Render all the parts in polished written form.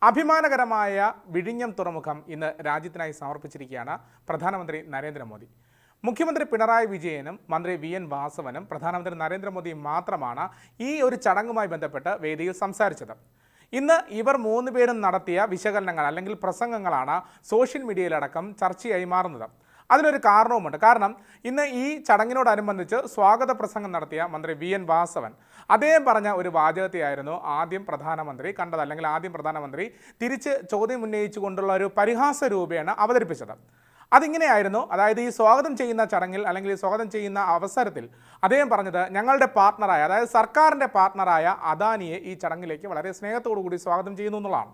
അഭിമാനകരമായ വിഴിഞ്ഞം തുറമുഖം ഇന്ന് രാജ്യത്തിനായി സമർപ്പിച്ചിരിക്കുകയാണ് പ്രധാനമന്ത്രി നരേന്ദ്രമോദി. മുഖ്യമന്ത്രി പിണറായി വിജയനും മന്ത്രി വി.എൻ. വാസവനും പ്രധാനമന്ത്രി നരേന്ദ്രമോദിയും മാത്രമാണ് ഈ ഒരു ചടങ്ങുമായി ബന്ധപ്പെട്ട് വേദിയിൽ സംസാരിച്ചത്. ഇന്ന് ഇവർ മൂന്നുപേരും നടത്തിയ വിശകലനങ്ങൾ അല്ലെങ്കിൽ പ്രസംഗങ്ങളാണ് സോഷ്യൽ മീഡിയയിലടക്കം ചർച്ചയായി മാറുന്നത്. അതിനൊരു കാരണവുമുണ്ട്. കാരണം ഇന്ന് ഈ ചടങ്ങിനോടനുബന്ധിച്ച് സ്വാഗത പ്രസംഗം നടത്തിയ മന്ത്രി വി.എൻ. വാസവൻ അദ്ദേഹം പറഞ്ഞ ഒരു വാചകത്തെയായിരുന്നു ആദ്യം പ്രധാനമന്ത്രി കണ്ടത്, അല്ലെങ്കിൽ ആദ്യം പ്രധാനമന്ത്രി തിരിച്ച് ചോദ്യം ഉന്നയിച്ചുകൊണ്ടുള്ള ഒരു പരിഹാസ രൂപേണ അവതരിപ്പിച്ചത്. അതിങ്ങനെയായിരുന്നു. അതായത് ഈ സ്വാഗതം ചെയ്യുന്ന ചടങ്ങിൽ അല്ലെങ്കിൽ ഈ സ്വാഗതം ചെയ്യുന്ന അവസരത്തിൽ അദ്ദേഹം പറഞ്ഞത്, ഞങ്ങളുടെ പാർട്ട്ണറായ, അതായത് സർക്കാരിൻ്റെ പാർട്ട്ണറായ അദാനിയെ ഈ ചടങ്ങിലേക്ക് വളരെ സ്നേഹത്തോടു കൂടി സ്വാഗതം ചെയ്യുന്നു എന്നുള്ളതാണ്.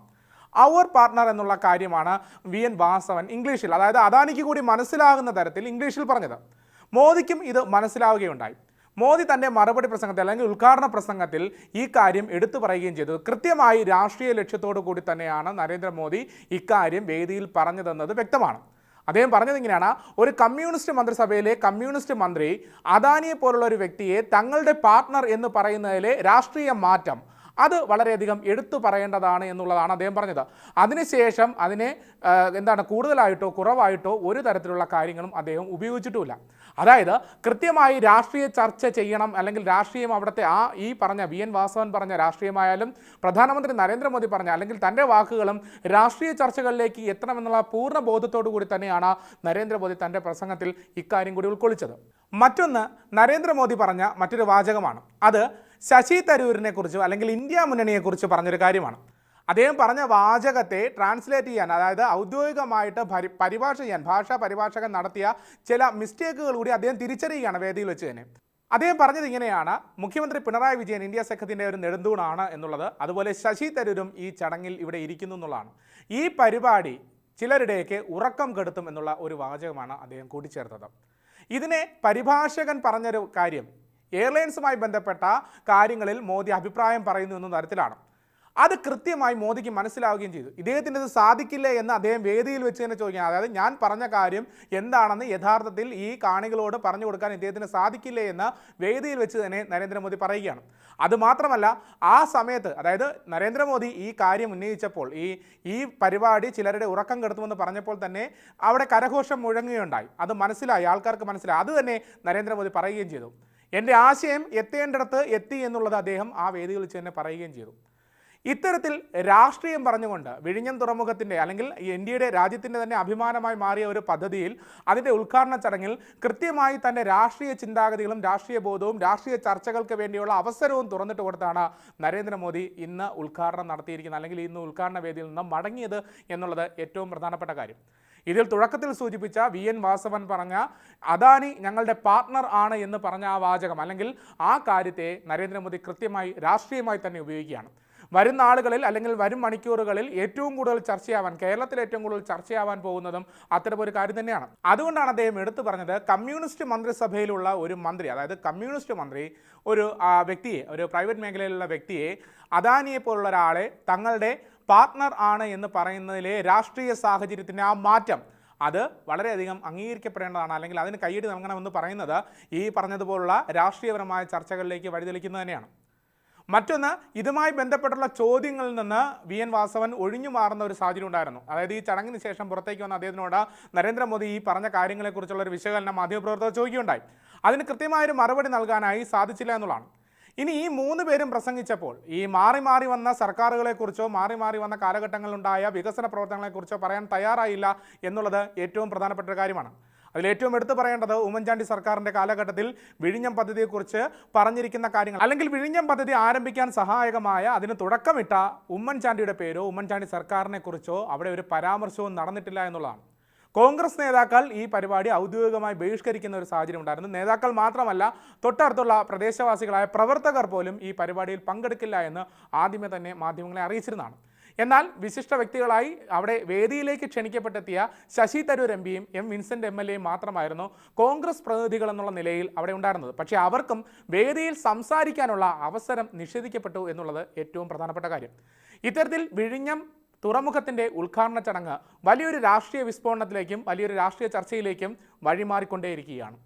അവർ പാർട്ട്ണർ എന്നുള്ള കാര്യമാണ് വി.എൻ. വാസവൻ ഇംഗ്ലീഷിൽ, അതായത് അദാനിക്ക് കൂടി മനസ്സിലാകുന്ന തരത്തിൽ ഇംഗ്ലീഷിൽ പറഞ്ഞത്. മോദിക്കും ഇത് മനസ്സിലാവുകയുണ്ടായി. മോദി തൻ്റെ മറുപടി പ്രസംഗത്തിൽ അല്ലെങ്കിൽ ഉദ്ഘാടന പ്രസംഗത്തിൽ ഈ കാര്യം എടുത്തു പറയുകയും ചെയ്തു. കൃത്യമായി രാഷ്ട്രീയ ലക്ഷ്യത്തോടു കൂടി തന്നെയാണ് നരേന്ദ്രമോദി ഇക്കാര്യം വേദിയിൽ പറഞ്ഞതെന്നത് വ്യക്തമാണ്. അദ്ദേഹം പറഞ്ഞത് ഇങ്ങനെയാണ്: ഒരു കമ്മ്യൂണിസ്റ്റ് മന്ത്രിസഭയിലെ കമ്മ്യൂണിസ്റ്റ് മന്ത്രി അദാനിയെ പോലുള്ള ഒരു വ്യക്തിയെ തങ്ങളുടെ പാർട്ട്ണർ എന്ന് പറയുന്നതിലെ രാഷ്ട്രീയ മാറ്റം അത് വളരെയധികം എടുത്തു പറയേണ്ടതാണ് എന്നുള്ളതാണ് അദ്ദേഹം പറഞ്ഞത്. അതിനുശേഷം അതിനെ കൂടുതലായിട്ടോ കുറവായിട്ടോ ഒരു തരത്തിലുള്ള കാര്യങ്ങളും അദ്ദേഹം ഉപയോഗിച്ചിട്ടുമില്ല. അതായത് കൃത്യമായി രാഷ്ട്രീയ ചർച്ച ചെയ്യണം, അല്ലെങ്കിൽ രാഷ്ട്രീയം അവിടുത്തെ ഈ പറഞ്ഞ വി.എൻ. വാസവൻ പറഞ്ഞ രാഷ്ട്രീയമായാലും പ്രധാനമന്ത്രി നരേന്ദ്രമോദി പറഞ്ഞ അല്ലെങ്കിൽ തൻ്റെ വാക്കുകളും രാഷ്ട്രീയ ചർച്ചകളിലേക്ക് എത്തണമെന്നുള്ള പൂർണ്ണ ബോധത്തോടു കൂടി തന്നെയാണ് നരേന്ദ്രമോദി തൻ്റെ പ്രസംഗത്തിൽ ഇക്കാര്യം കൂടി ഉൾക്കൊള്ളിച്ചത്. മറ്റൊന്ന്, നരേന്ദ്രമോദി പറഞ്ഞ മറ്റൊരു വാചകമാണ്. അത് ശശി തരൂരിനെ കുറിച്ച് അല്ലെങ്കിൽ ഇന്ത്യ മുന്നണിയെക്കുറിച്ച് പറഞ്ഞൊരു കാര്യമാണ്. അദ്ദേഹം പറഞ്ഞ വാചകത്തെ ട്രാൻസ്ലേറ്റ് ചെയ്യാൻ, അതായത് ഔദ്യോഗികമായിട്ട് പരിഭാഷ ചെയ്യാൻ ഭാഷാ പരിഭാഷകൻ നടത്തിയ ചില മിസ്റ്റേക്കുകൾ കൂടി അദ്ദേഹം തിരിച്ചറിയുകയാണ് വേദിയിൽ വെച്ച് തന്നെ. അദ്ദേഹം പറഞ്ഞത് ഇങ്ങനെയാണ്: മുഖ്യമന്ത്രി പിണറായി വിജയൻ ഇന്ത്യ സഖ്യത്തിൻ്റെ ഒരു നെടുന്തൂണാണ് എന്നുള്ളത്, അതുപോലെ ശശി തരൂരും ഈ ചടങ്ങിൽ ഇവിടെ ഇരിക്കുന്നു എന്നുള്ളതാണ്. ഈ പരിപാടി ചിലരുടെയൊക്കെ ഉറക്കം കെടുത്തും എന്നുള്ള ഒരു വാചകമാണ് അദ്ദേഹം കൂട്ടിച്ചേർത്തത്. ഇതിനെ പരിഭാഷകൻ പറഞ്ഞൊരു കാര്യം എയർലൈൻസുമായി ബന്ധപ്പെട്ട കാര്യങ്ങളിൽ മോദി അഭിപ്രായം പറയുന്നു എന്ന തരത്തിലാണ്. അത് കൃത്യമായി മോദിക്ക് മനസ്സിലാവുകയും ചെയ്തു. ഇദ്ദേഹത്തിന് ഇത് സാധിക്കില്ലേ എന്ന് അദ്ദേഹം വേദിയിൽ വെച്ച് തന്നെ ചോദിക്കുകയാണ്. അതായത് ഞാൻ പറഞ്ഞ കാര്യം എന്താണെന്ന് യഥാർത്ഥത്തിൽ ഈ കാണികളോട് പറഞ്ഞു കൊടുക്കാൻ ഇദ്ദേഹത്തിന് സാധിക്കില്ലേ എന്ന് വേദിയിൽ വെച്ച് തന്നെ നരേന്ദ്രമോദി പറയുകയാണ്. അതുമാത്രമല്ല, ആ സമയത്ത്, അതായത് നരേന്ദ്രമോദി ഈ കാര്യം ഉന്നയിച്ചപ്പോൾ, ഈ പരിപാടി ചിലരുടെ ഉറക്കം കെടുത്തുമെന്ന് പറഞ്ഞപ്പോൾ തന്നെ അവിടെ കരഘോഷം മുഴങ്ങുകയുണ്ടായി. അത് മനസ്സിലായി, ആൾക്കാർക്ക് മനസ്സിലായി. അത് തന്നെ നരേന്ദ്രമോദി പറയുകയും ചെയ്തു. എൻ്റെ ആശയം എത്തേണ്ടിടത്ത് എത്തി എന്നുള്ളത് അദ്ദേഹം ആ വേദിയിൽ വെച്ച് തന്നെ പറയുകയും ചെയ്തു. ഇത്തരത്തിൽ രാഷ്ട്രീയം പറഞ്ഞുകൊണ്ട് വിഴിഞ്ഞം തുറമുഖത്തിൻ്റെ അല്ലെങ്കിൽ ഇന്ത്യയുടെ രാജ്യത്തിൻ്റെ തന്നെ അഭിമാനമായി മാറിയ ഒരു പദ്ധതിയിൽ അതിൻ്റെ ഉദ്ഘാടന ചടങ്ങിൽ കൃത്യമായി തൻ്റെ രാഷ്ട്രീയ ചിന്താഗതികളും രാഷ്ട്രീയ ബോധവും രാഷ്ട്രീയ ചർച്ചകൾക്ക് വേണ്ടിയുള്ള അവസരവും തുറന്നിട്ട് കൊടുത്താണ് നരേന്ദ്രമോദി ഇന്ന് ഉദ്ഘാടനം നടത്തിയിരിക്കുന്നത്, അല്ലെങ്കിൽ ഇന്ന് ഉദ്ഘാടന വേദിയിൽ നിന്ന് മടങ്ങിയത് എന്നുള്ളത് ഏറ്റവും പ്രധാനപ്പെട്ട കാര്യം. ഇതിൽ തുടക്കത്തിൽ സൂചിപ്പിച്ച വി.എൻ. വാസവൻ പറഞ്ഞ അദാനി ഞങ്ങളുടെ പാർട്ട്ണർ ആണ് എന്ന് പറഞ്ഞ ആ വാചകം, അല്ലെങ്കിൽ ആ കാര്യത്തെ നരേന്ദ്രമോദി കൃത്യമായി രാഷ്ട്രീയമായി തന്നെ ഉപയോഗിക്കുകയാണ്. വരും നാളുകളിൽ അല്ലെങ്കിൽ വരും മണിക്കൂറുകളിൽ ഏറ്റവും കൂടുതൽ ചർച്ചയാവാൻ, കേരളത്തിൽ ഏറ്റവും കൂടുതൽ ചർച്ചയാവാൻ പോകുന്നതും അത്തരമൊരു കാര്യം തന്നെയാണ്. അതുകൊണ്ടാണ് അദ്ദേഹം എടുത്തു പറഞ്ഞത്, കമ്മ്യൂണിസ്റ്റ് മന്ത്രിസഭയിലുള്ള ഒരു മന്ത്രി, അതായത് കമ്മ്യൂണിസ്റ്റ് മന്ത്രി ഒരു വ്യക്തിയെ, ഒരു പ്രൈവറ്റ് മേഖലയിലുള്ള വ്യക്തിയെ, അദാനിയെ പോലുള്ള ഒരാളെ തങ്ങളുടെ പാർട്ട്ണർ ആണ് എന്ന് പറയുന്നതിലെ രാഷ്ട്രീയ സാഹചര്യത്തിൻ്റെ ആ മാറ്റം അത് വളരെയധികം അംഗീകരിക്കപ്പെടേണ്ടതാണ്, അല്ലെങ്കിൽ അതിന് കയ്യടി നൽകണമെന്ന് പറയുന്നത് ഈ പറഞ്ഞതുപോലുള്ള രാഷ്ട്രീയപരമായ ചർച്ചകളിലേക്ക് വഴിതെളിക്കുന്നത് തന്നെയാണ്. മറ്റൊന്ന്, ഇതുമായി ബന്ധപ്പെട്ടുള്ള ചോദ്യങ്ങളിൽ നിന്ന് വി.എൻ. വാസവൻ ഒഴിഞ്ഞു മാറുന്ന ഒരു സാഹചര്യം ഉണ്ടായിരുന്നു. അതായത് ഈ ചടങ്ങിന് ശേഷം പുറത്തേക്ക് വന്ന അദ്ദേഹത്തിനോട് നരേന്ദ്രമോദി ഈ പറഞ്ഞ കാര്യങ്ങളെക്കുറിച്ചുള്ള ഒരു വിശകലനം മാധ്യമപ്രവർത്തകർ ചോദിക്കുകയുണ്ടായി. അതിന് കൃത്യമായൊരു മറുപടി നൽകാനായി സാധിച്ചില്ല എന്നുള്ളതാണ്. ഇനി ഈ മൂന്ന് പേരും പ്രസംഗിച്ചപ്പോൾ ഈ മാറി മാറി വന്ന സർക്കാരുകളെക്കുറിച്ചോ മാറി മാറി വന്ന കാലഘട്ടങ്ങളിലുണ്ടായ വികസന പ്രവർത്തനങ്ങളെക്കുറിച്ചോ പറയാൻ തയ്യാറായില്ല എന്നുള്ളത് ഏറ്റവും പ്രധാനപ്പെട്ട ഒരു കാര്യമാണ്. അതിലേറ്റവും എടുത്തു പറയേണ്ടത് ഉമ്മൻചാണ്ടി സർക്കാരിൻ്റെ കാലഘട്ടത്തിൽ വിഴിഞ്ഞം പദ്ധതിയെക്കുറിച്ച് പറഞ്ഞിരിക്കുന്ന കാര്യങ്ങൾ, അല്ലെങ്കിൽ വിഴിഞ്ഞം പദ്ധതി ആരംഭിക്കാൻ സഹായകമായ അതിന് തുടക്കമിട്ട ഉമ്മൻചാണ്ടിയുടെ പേരോ ഉമ്മൻചാണ്ടി സർക്കാരിനെ കുറിച്ചോ അവിടെ ഒരു പരാമർശവും നടന്നിട്ടില്ല എന്നുള്ളതാണ്. കോൺഗ്രസ് നേതാക്കൾ ഈ പരിപാടി ഔദ്യോഗികമായി ബഹിഷ്കരിക്കുന്ന ഒരു സാഹചര്യം ഉണ്ടായിരുന്നു. നേതാക്കൾ മാത്രമല്ല, തൊട്ടടുത്തുള്ള പ്രദേശവാസികളായ പ്രവർത്തകർ പോലും ഈ പരിപാടിയിൽ പങ്കെടുക്കില്ല എന്ന് ആദ്യമേ തന്നെ മാധ്യമങ്ങളെ അറിയിച്ചിരുന്നതാണ്. എന്നാൽ വിശിഷ്ട വ്യക്തികളായി അവിടെ വേദിയിലേക്ക് ക്ഷണിക്കപ്പെട്ടെത്തിയ ശശി തരൂർ എം.പിയും എം വിൻസെൻ്റ് എം.എൽ.എയും മാത്രമായിരുന്നു കോൺഗ്രസ് പ്രതിനിധികൾ എന്നുള്ള നിലയിൽ അവിടെ ഉണ്ടായിരുന്നത്. പക്ഷേ അവർക്കും വേദിയിൽ സംസാരിക്കാനുള്ള അവസരം നിഷേധിക്കപ്പെട്ടു എന്നുള്ളത് ഏറ്റവും പ്രധാനപ്പെട്ട കാര്യം. ഇത്തരത്തിൽ വിഴിഞ്ഞം തുറമുഖത്തിൻ്റെ ഉദ്ഘാടന ചടങ്ങ് വലിയൊരു രാഷ്ട്രീയ വിസ്ഫോടനത്തിലേക്കും വലിയൊരു രാഷ്ട്രീയ ചർച്ചയിലേക്കും വഴിമാറിക്കൊണ്ടേയിരിക്കുകയാണ്.